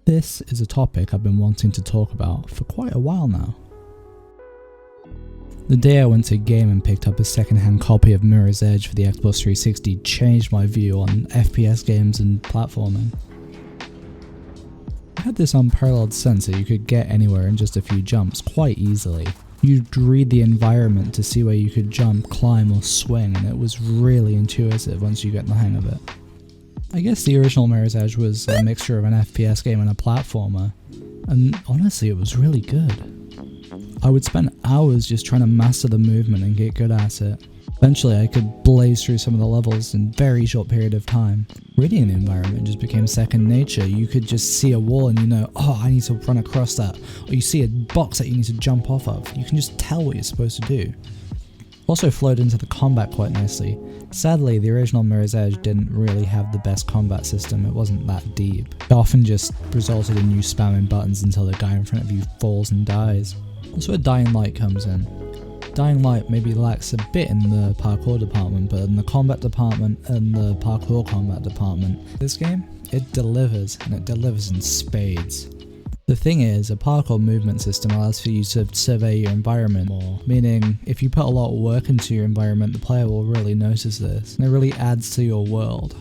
This is a topic I've been wanting to talk about for quite a while now. The day I went to Game and picked up a second-hand copy of Mirror's Edge for the Xbox 360 changed my view on FPS games and platforming. I had this unparalleled sense that you could get anywhere in just a few jumps quite easily. You'd read the environment to see where you could jump, climb or swing, and it was really intuitive once you get the hang of it. I guess the original Mirror's Edge was a mixture of an FPS game and a platformer, and honestly it was really good. I would spend hours just trying to master the movement and get good at it. Eventually I could blaze through some of the levels in a very short period of time. Reading the environment just became second nature. You could just see a wall and you know, oh, I need to run across that. Or you see a box that you need to jump off of. You can just tell what you're supposed to do. Also flowed into the combat quite nicely. Sadly, the original Mirror's Edge didn't really have the best combat system. It wasn't that deep. It often just resulted in you spamming buttons until the guy in front of you falls and dies. That's where Dying Light comes in. Dying Light maybe lacks a bit in the parkour department, but in the combat department and the parkour combat department, this game, it delivers, and it delivers in spades. The thing is, a parkour movement system allows for you to survey your environment more, meaning if you put a lot of work into your environment, the player will really notice this, and it really adds to your world.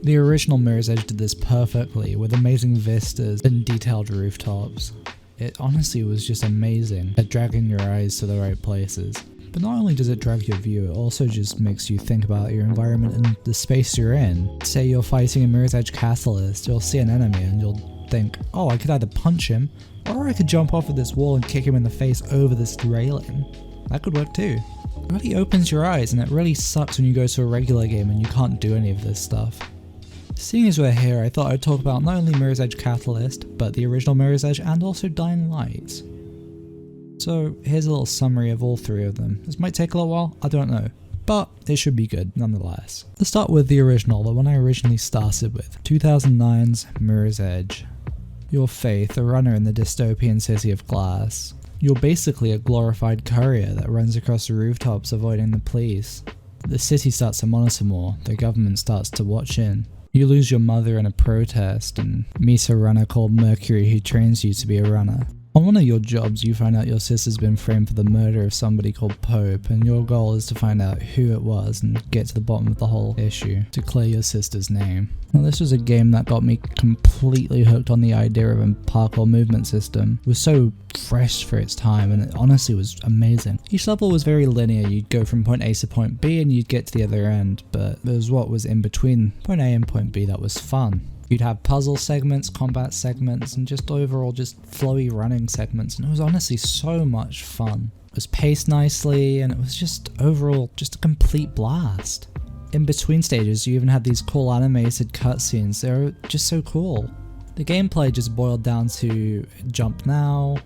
The original Mirror's Edge did this perfectly, with amazing vistas and detailed rooftops. It honestly was just amazing at dragging your eyes to the right places. But not only does it drag your view, it also just makes you think about your environment and the space you're in. Say you're fighting a Mirror's Edge catalyst, you'll see an enemy and you'll think, oh, I could either punch him, or I could jump off of this wall and kick him in the face over this railing. That could work too. It really opens your eyes, and it really sucks when you go to a regular game and you can't do any of this stuff. Seeing as we're here, I thought I'd talk about not only Mirror's Edge Catalyst, but the original Mirror's Edge and also Dying Light. So here's a little summary of all three of them. This might take a little while, I don't know, but it should be good nonetheless. Let's start with the original, the one I originally started with, 2009's Mirror's Edge. You're Faith, a runner in the dystopian city of Glass. You're basically a glorified courier that runs across the rooftops avoiding the police. The city starts to monitor more, the government starts to watch in. You lose your mother in a protest and meet a runner called Mercury who trains you to be a runner. On one of your jobs, you find out your sister's been framed for the murder of somebody called Pope, and your goal is to find out who it was and get to the bottom of the whole issue to clear your sister's name. Now, this was a game that got me completely hooked on the idea of a parkour movement system. It was so fresh for its time, and it honestly was amazing. Each level was very linear. You'd go from point A to point B and you'd get to the other end, but there was what was in between point A and point B that was fun. You'd have puzzle segments, combat segments, and just overall just flowy running segments, and it was honestly so much fun. It was paced nicely, and it was just overall just a complete blast. In between stages, you even had these cool animated cutscenes. They were just so cool. The gameplay just boiled down to jump now,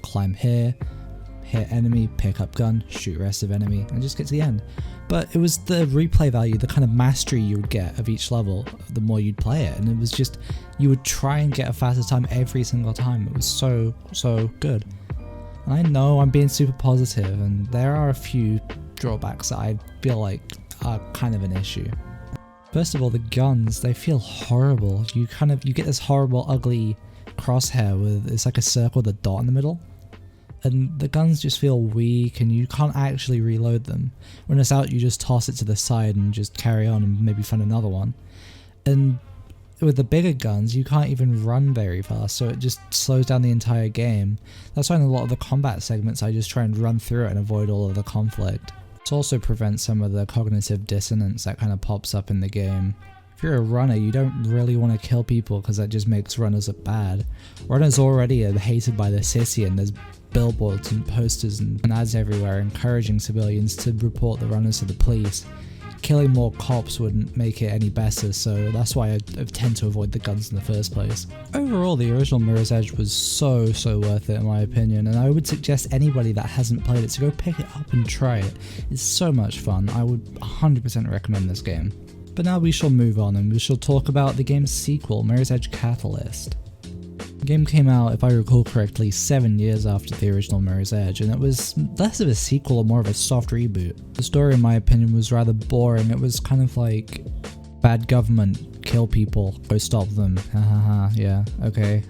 climb here, hit enemy, pick up gun, shoot rest of enemy, and just get to the end. But it was the replay value, the kind of mastery you would get of each level, the more you'd play it, and it was just, you would try and get a faster time every single time. It was so good. And I know I'm being super positive, and there are a few drawbacks that I feel like are kind of an issue. First of all, the guns, they feel horrible. You get this horrible, ugly crosshair with, it's like a circle with a dot in the middle. And the guns just feel weak and you can't actually reload them. When it's out, you just toss it to the side and just carry on and maybe find another one. And with the bigger guns, you can't even run very fast, so it just slows down the entire game. That's why in a lot of the combat segments, I just try and run through it and avoid all of the conflict. It also prevents some of the cognitive dissonance that kind of pops up in the game. If you're a runner, you don't really want to kill people because that just makes runners look bad. Runners already are hated by the city, and there's billboards and posters and ads everywhere encouraging civilians to report the runners to the police. Killing more cops wouldn't make it any better, so that's why I tend to avoid the guns in the first place. Overall, the original Mirror's Edge was so worth it in my opinion, and I would suggest anybody that hasn't played it to go pick it up and try it. It's so much fun. I would 100% recommend this game. But now we shall move on and we shall talk about the game's sequel, Mirror's Edge Catalyst. The game came out, if I recall correctly, 7 years after the original Mirror's Edge, and it was less of a sequel and more of a soft reboot. The story, in my opinion, was rather boring. It was kind of like bad government kill people, go stop them, hahaha, yeah, okay.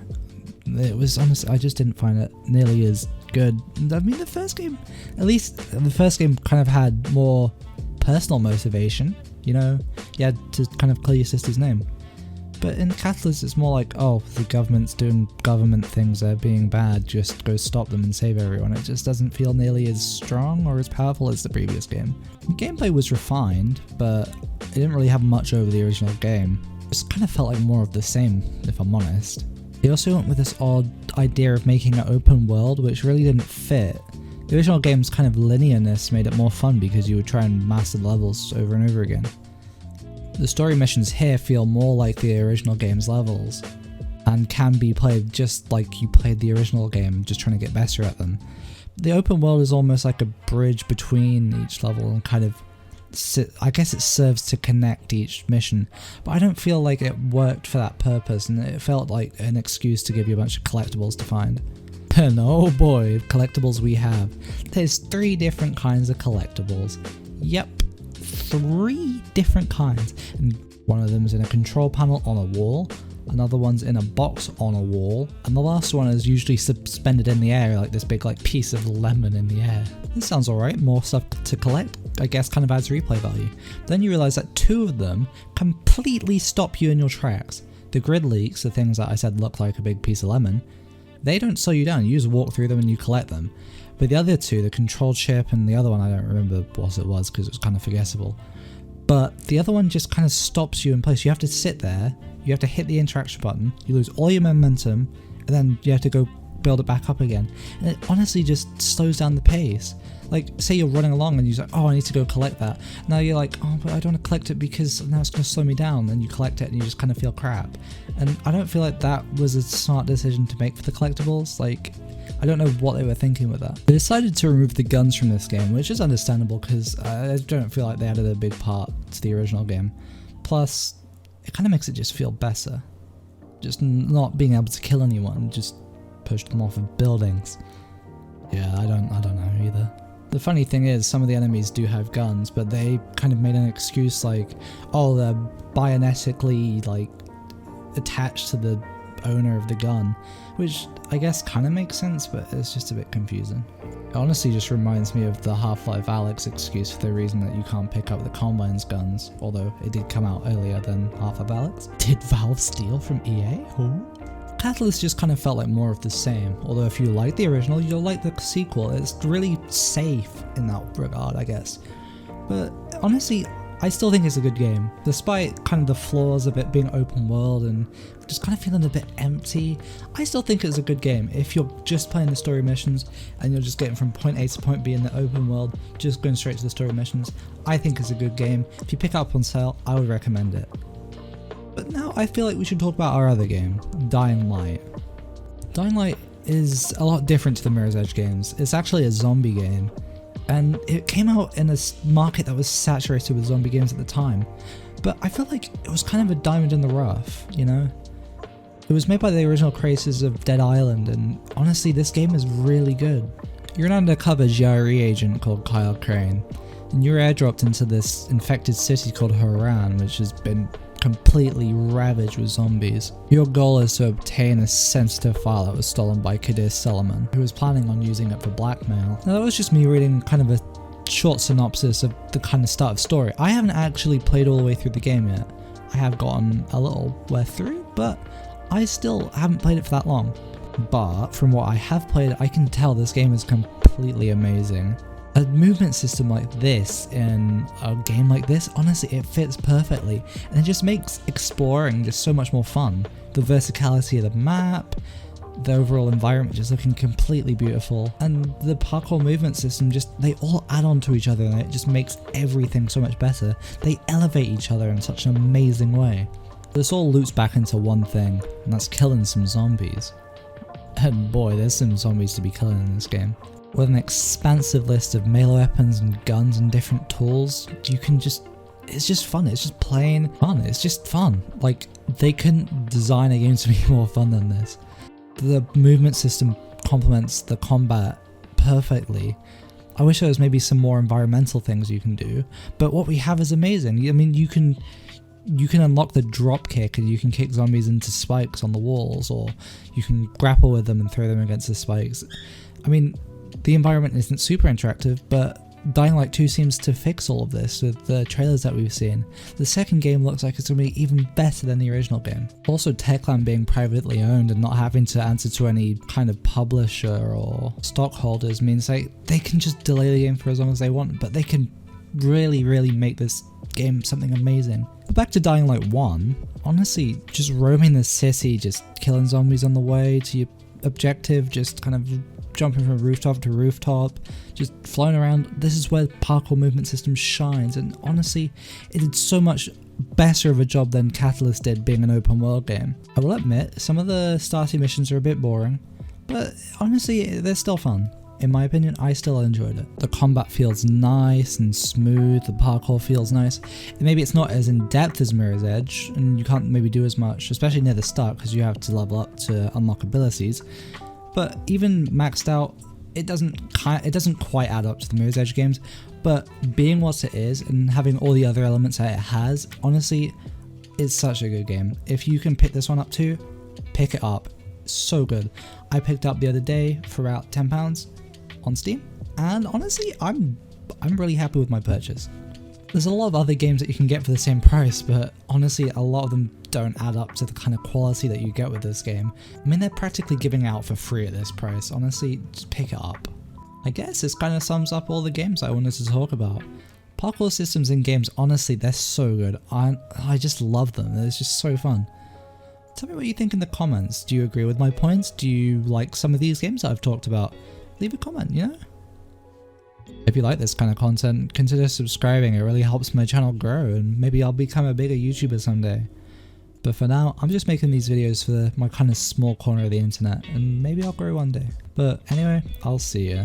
It was honestly, I just didn't find it nearly as good. I mean, the first game kind of had more personal motivation, you know, you had to kind of clear your sister's name. But in Catalyst, it's more like, oh, the government's doing government things, they're being bad, just go stop them and save everyone. It just doesn't feel nearly as strong or as powerful as the previous game. The gameplay was refined, but it didn't really have much over the original game. It just kind of felt like more of the same, if I'm honest. They also went with this odd idea of making an open world, which really didn't fit. The original game's kind of linearness made it more fun because you would try and master the levels over and over again. The story missions here feel more like the original game's levels, and can be played just like you played the original game, just trying to get better at them. The open world is almost like a bridge between each level and kind of, I guess it serves to connect each mission, but I don't feel like it worked for that purpose, and it felt like an excuse to give you a bunch of collectibles to find. And oh boy, collectibles we have. There's 3 different kinds of collectibles. Yep. 3 different kinds, and one of them is in a control panel on a wall, another one's in a box on a wall, and the last one is usually suspended in the air like this big piece of lemon in the air. This sounds alright, more stuff to collect, I guess kind of adds replay value. Then you realise that 2 of them completely stop you in your tracks. The grid leaks, the things that I said look like a big piece of lemon, they don't slow you down, you just walk through them and you collect them. But the other 2, the control chip and the other one, I don't remember what it was because it was kind of forgettable. But the other one just kind of stops you in place. You have to sit there, you have to hit the interaction button, you lose all your momentum, and then you have to go build it back up again. And it honestly just slows down the pace. Like, say you're running along and you're like, oh, I need to go collect that. Now you're like, oh, but I don't want to collect it because now it's going to slow me down. And you collect it and you just kind of feel crap. And I don't feel like that was a smart decision to make for the collectibles. Like, I don't know what they were thinking with that. They decided to remove the guns from this game, which is understandable because I don't feel like they added a big part to the original game. Plus, it kind of makes it just feel better. Just not being able to kill anyone, just push them off of buildings. Yeah, I don't know either. The funny thing is, some of the enemies do have guns, but they kind of made an excuse like, oh, they're bionetically attached to the owner of the gun, which I guess kind of makes sense, but it's just a bit confusing. It honestly just reminds me of the Half-Life Alyx excuse for the reason that you can't pick up the Combine's guns, although it did come out earlier than Half-Life Alyx. Did Valve steal from EA? Oh. Catalyst just kind of felt like more of the same, although if you like the original, you'll like the sequel. It's really safe in that regard, I guess. But honestly, I still think it's a good game. Despite kind of the flaws of it being open world and just kind of feeling a bit empty, I still think it's a good game. If you're just playing the story missions and you're just getting from point A to point B in the open world, just going straight to the story missions, I think it's a good game. If you pick it up on sale, I would recommend it. But now I feel like we should talk about our other game, Dying Light. Dying Light is a lot different to the Mirror's Edge games. It's actually a zombie game, and it came out in a market that was saturated with zombie games at the time. But I feel like it was kind of a diamond in the rough, you know? It was made by the original creators of Dead Island, and honestly, this game is really good. You're an undercover GRE agent called Kyle Crane, and you're airdropped into this infected city called Haran, which has been completely ravaged with zombies. Your goal is to obtain a sensitive file that was stolen by Kadir Solomon, who was planning on using it for blackmail. Now that was just me reading kind of a short synopsis of the kind of start of story. I haven't actually played all the way through the game yet. I have gotten a little way through, but I still haven't played it for that long. But from what I have played, I can tell this game is completely amazing. A movement system like this in a game like this, honestly, it fits perfectly, and it just makes exploring just so much more fun. The verticality of the map, the overall environment just looking completely beautiful, and the parkour movement system, just they all add on to each other, and it just makes everything so much better. They elevate each other in such an amazing way. This all loops back into one thing, and that's killing some zombies. And boy, there's some zombies to be killing in this game. With an expansive list of melee weapons and guns and different tools, you can just, it's just fun, it's just plain fun, it's just fun. Like, they couldn't design a game to be more fun than this. The movement system complements the combat perfectly. I wish there was maybe some more environmental things you can do, but what we have is amazing. I mean, you can you can unlock the drop kick and you can kick zombies into spikes on the walls, or you can grapple with them and throw them against the spikes. I mean, the environment isn't super interactive, but Dying Light 2 seems to fix all of this with the trailers that we've seen. The second game looks like it's going to be even better than the original game. Also, Techland being privately owned and not having to answer to any kind of publisher or stockholders means they can just delay the game for as long as they want, but they can really make this game something amazing. But back to Dying Light 1, honestly, just roaming the city, just killing zombies on the way to your objective, just kind of jumping from rooftop to rooftop, just flying around. This is where parkour movement system shines, and honestly, it did so much better of a job than Catalyst did being an open world game. I will admit, some of the starting missions are a bit boring, but honestly, they're still fun. In my opinion, I still enjoyed it. The combat feels nice and smooth, the parkour feels nice. Maybe it's not as in-depth as Mirror's Edge, and you can't maybe do as much, especially near the start, because you have to level up to unlock abilities. But even maxed out, it doesn't quite add up to the Mirror's Edge games, but being what it is and having all the other elements that it has, honestly, it's such a good game. If you can pick this one up too, pick it up. So good. I picked it up the other day for about £10 on Steam, and honestly, I'm really happy with my purchase. There's a lot of other games that you can get for the same price, but honestly, a lot of them don't add up to the kind of quality that you get with this game. I mean, they're practically giving out for free at this price. Honestly, just pick it up. I guess this kind of sums up all the games I wanted to talk about. Parkour systems in games, honestly, they're so good. I just love them. It's just so fun. Tell me what you think in the comments. Do you agree with my points? Do you like some of these games that I've talked about? Leave a comment, you know? If you like this kind of content, consider subscribing. It really helps my channel grow, and maybe I'll become a bigger YouTuber someday. But for now, I'm just making these videos for my kind of small corner of the internet, and maybe I'll grow one day. But anyway, I'll see ya.